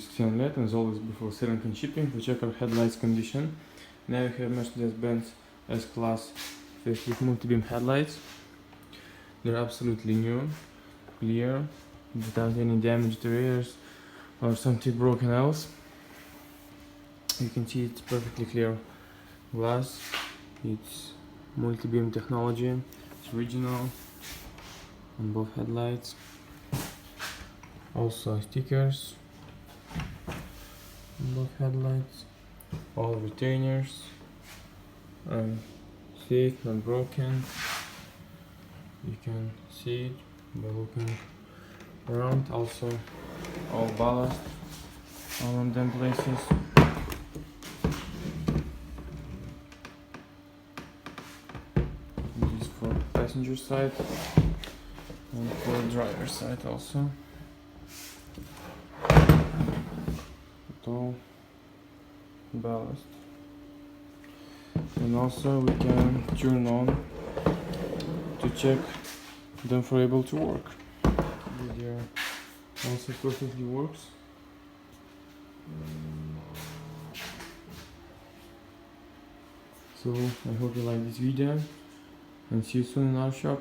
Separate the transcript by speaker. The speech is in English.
Speaker 1: is XENONLED, and as always before selling and shipping we check our headlights condition. Now we have Mercedes-Benz S-Class faced with multi-beam headlights. They're absolutely new, clear, without any damaged rears or something broken else. You can see it's perfectly clear glass. It's multi-beam technology. It's original on both headlights. Also stickers on both headlights. All retainers. Thick, not broken. You can see it by looking around. Also all ballast all on them places. This is for passenger side and for driver side also. All ballast. And also we can turn on to check them for able to work. They also perfectly works. So I hope you like this video and see you soon in our shop.